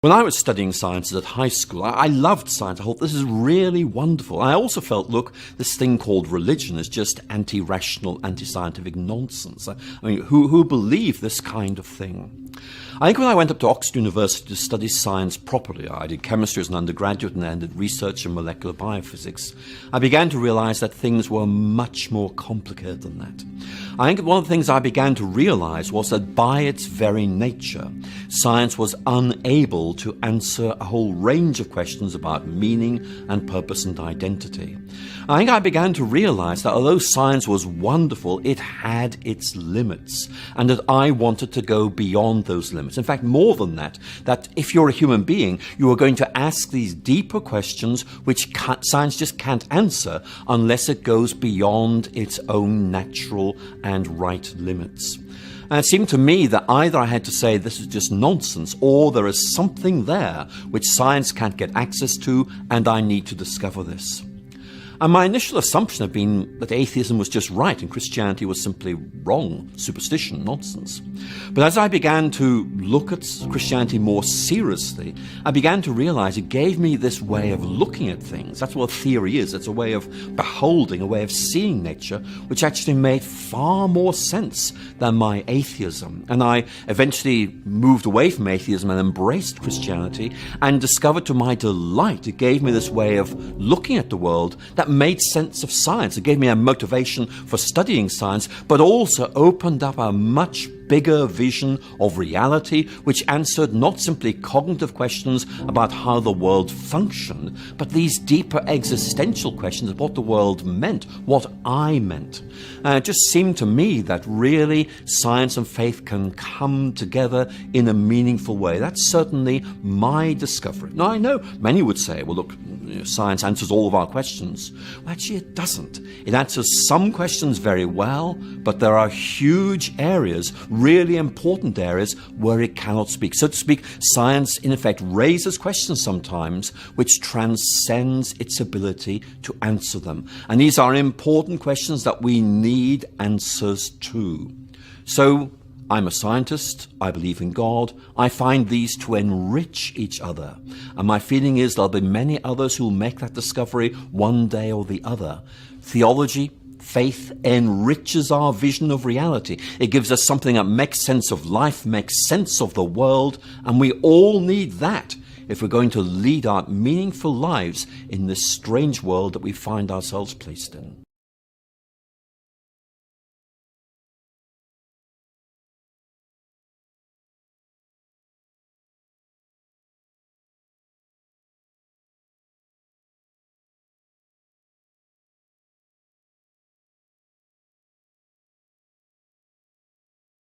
When I was studying sciences at high school, I loved science. I thought, this is really wonderful. I also felt, look, this thing called religion is just anti-rational, anti-scientific nonsense. I mean, who believe this kind of thing? I think when I went up to Oxford University to study science properly, I did chemistry as an undergraduate and then did research in molecular biophysics, I began to realize that things were much more complicated than that. I think one of the things I began to realize was that by its very nature, science was unable to answer a whole range of questions about meaning and purpose and identity. I think I began to realize that although science was wonderful, it had its limits, and that I wanted to go beyond those limits. In fact, more than that, that if you're a human being, you are going to ask these deeper questions which science just can't answer unless it goes beyond its own natural and right limits. And it seemed to me that either I had to say this is just nonsense, or there is something there which science can't get access to, and I need to discover this. And my initial assumption had been that atheism was just right and Christianity was simply wrong, superstition, nonsense. But as I began to look at Christianity more seriously, I began to realize it gave me this way of looking at things. That's what theory is. It's a way of beholding, a way of seeing nature, which actually made far more sense than my atheism. And I eventually moved away from atheism and embraced Christianity and discovered to my delight it gave me this way of looking at the world that made sense of science. It gave me a motivation for studying science, but also opened up a much bigger vision of reality, which answered not simply cognitive questions about how the world functioned, but these deeper existential questions of what the world meant, what I meant. And it just seemed to me that really science and faith can come together in a meaningful way. That's certainly my discovery. Now, I know many would say, well, look, science answers all of our questions. Well, actually, it doesn't. It answers some questions very well, but there are huge areas, really important areas, where it cannot speak. So to speak, science, in effect, raises questions sometimes which transcends its ability to answer them. And these are important questions that we need answers to. So I'm a scientist, I believe in God, I find these to enrich each other. And my feeling is there'll be many others who will make that discovery one day or the other. Theology, faith enriches our vision of reality. It gives us something that makes sense of life, makes sense of the world, and we all need that if we're going to lead our meaningful lives in this strange world that we find ourselves placed in.